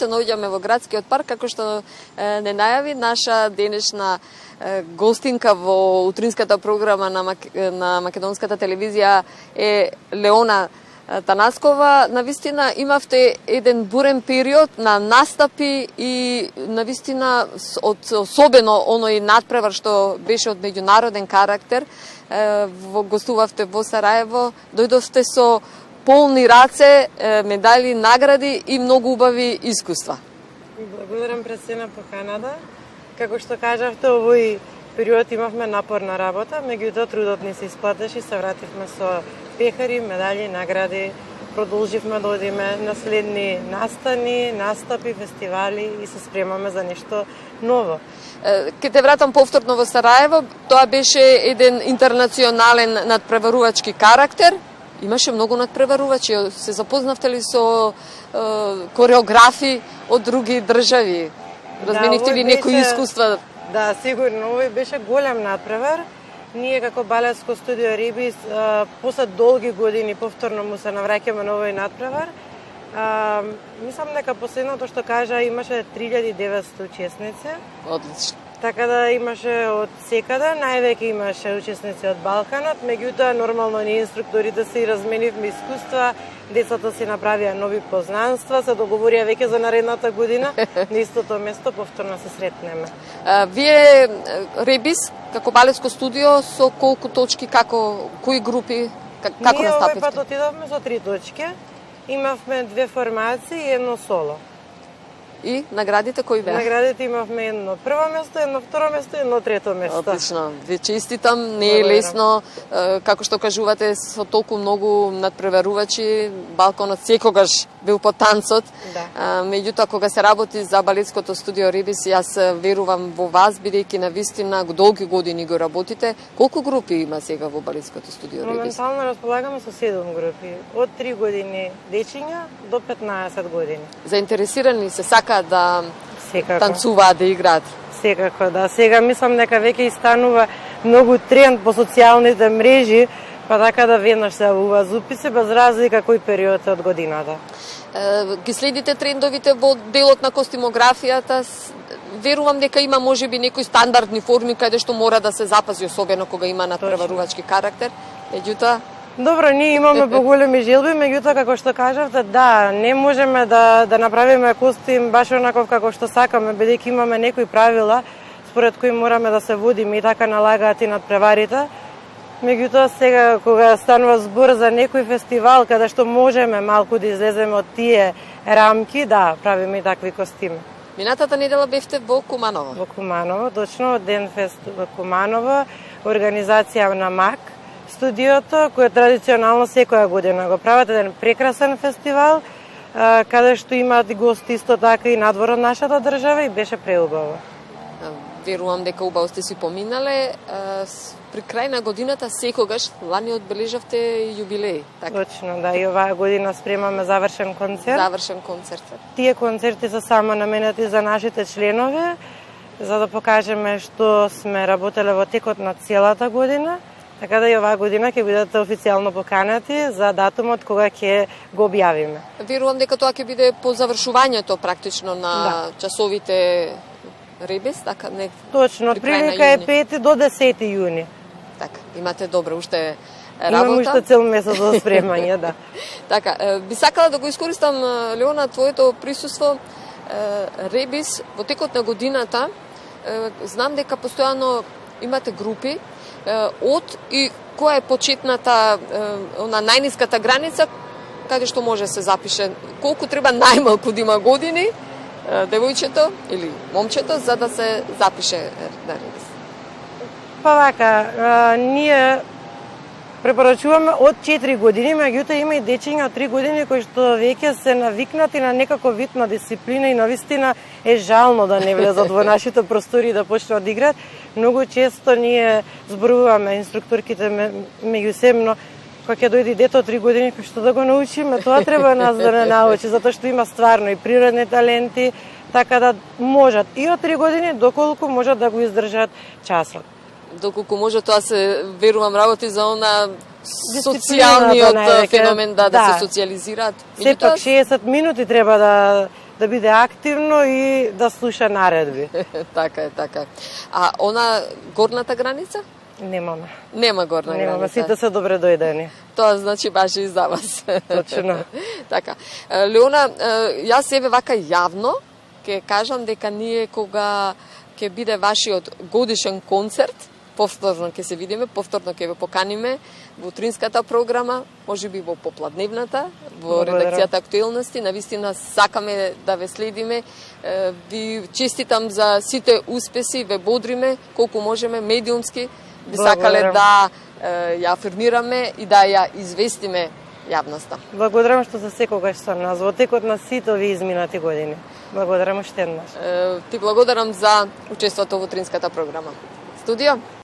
се наоѓаме во градскиот парк, како што не најави наша денешна гостинка во утринската програма на македонската телевизија е Леона Танаскова. Навистина имавте еден бурен период на настапи и навистина особено оној надпревар што беше од меѓународен карактер. Гостувавте во Сараево, дојдовте со полни раце, медали, награди и многу убави искуства. Благодарам пред се на поканата. Како што кажавте, овој период имавме напорна работа, меѓутоа трудот ни се исплатеше, се вративме со пехари, медали, награди, продолживме да одиме на следни настани, настапи, фестивали и се спремаме за нешто ново. Ке те вратам повторно во Сараево, тоа беше еден интернационален надпреварувачки карактер. Имаше многу надпреварувачи, се запознавте ли со кореографи од други држави? Разменивте ли некои искуства? Да, сигурно, овој беше голем надпревар. Ние како балетско студио Рибис после долги години повторно му се навраќаме на овој надпревар. Мислам дека последното што кажа имаше 3900 учесници. Одлично. Така да имаше од секаде, највеќе имаше учесници од Балканот, меѓутоа нормално ние инструкторите се разменивме искуства, децата си направија нови познанства, се договорија веќе за наредната година, на истото место повторно се сретнеме. Вие Ребис како балетско студио со колку точки, кои групи, како настапивте? Ние овој пат отидовме со 3 точки. Имавме 2 формации и едно соло. И наградите кои беа? Наградите имавме едно прво место, едно второ место и едно трето место. Отлично. Ви честитам, не е лесно, како што кажувате, со толку многу надпреварувачи, Балканот секогаш бил по танцот. Да. Меѓутоа, кога се работи за балетското студио Рибис, јас верувам во вас, бидејќи навистина долги години го работите. Колку групи има сега во балетското студио Рибис? Моментално располагаме со 7 групи, од 3 години дечиња до 15 години. Заинтересирани се сака да Секако. танцуваат, да играат? Секако, да. Сега мислам дека веќе станува многу тренд по социјалните мрежи, па така да веднаш се јавува записи без разлика кој период од годината. Ги следите трендовите во делот на костимографијата? Верувам дека има можеби некои стандардни форми каде што мора да се запази, особено кога има надпреварувачки карактер. Меѓутоа, добро, ние имаме поголеми желби, меѓутоа како што кажавте, да, не можеме да направиме костим баш онаков како што сакаме, бидејќи имаме некои правила според кои мораме да се водиме и така налагаат и надпреварите. Меѓутоа сега кога станува збор за некој фестивал каде што можеме малку да излеземе од тие рамки, да, правиме и такви костими. Минатата недела бевте во Куманово. Во Куманово, точно, Денфест во Куманово, организација на МАК, студиото, кој традиционално секоја година го прават еден прекрасен фестивал, каде што имаат гости исто така и надвор од нашата држава и беше преубаво. Верувам дека убаво сте си поминале. При крај на годината секогаш лани одбележавте јубилеј, така? Точно, да, и оваа година спремаме завршен концерт. Завршен концерт. Тие концерти се само наменети за нашите членови, за да покажеме што сме работеле во текот на целата година. Така да и оваа година ќе бидете официјално поканати за датумот кога ќе го објавиме. Верувам дека тоа ќе биде по завршувањето практично на часовите Ребис, така не. Точно, прилика е 5 до 10 јуни. Така, имате добро уште работа. Имам уште цел месец за спремање, да. Така, би сакала да го искористам, Леона, твоето присуство. Ребис, во текот на годината, знам дека постојано имате групи, од и која е почетната, на најниската граница, каде што може се запише, колку треба најмалку да има години, девојчето или момчето, за да се запише на Ребис? Па вака, ние препорачуваме од 4 години, меѓутоа има и дечиња од 3 години кои што веќе се навикнати на некако вид на дисциплина и навистина е жално да не влезат во нашите простори и да почнат да играат. Многу често ние зборуваме инструкторките меѓусебно, кога ќе дојде дете од 3 години, што да го научиме, тоа треба нас да не научи, затоа што има стварно и природни таленти, така да можат и од 3 години доколку можат да го издржат часот. Доколку може, тоа се верувам работи за она социјалниот феномен, да се социјализираат. Сепак 60 минути треба да биде активно и да слуша наредби. Така е, така е. А она горната граница? Немаме. Нема горна Немаме, граница. сите се добре дојдени. Тоа значи баш и за вас. Точно. Така. Леона, јас себе вака јавно ќе кажам дека ние кога ќе биде вашиот годишен концерт, повторно ќе се видиме, повторно ќе ве поканиме во утринската програма, можеби во попладневната, во редакцијата актуелности. Навистина сакаме да ве следиме. Ви честитам за сите успеси, ве бодриме колку можеме медиумски. Би сакале да ја афирмираме и да ја известиме јавноста. Благодарам што за секогаш со нас во текот на сите овие изминати години. Благодарам уште еднаш. Ти благодарам за учеството во утринската програма. Студио?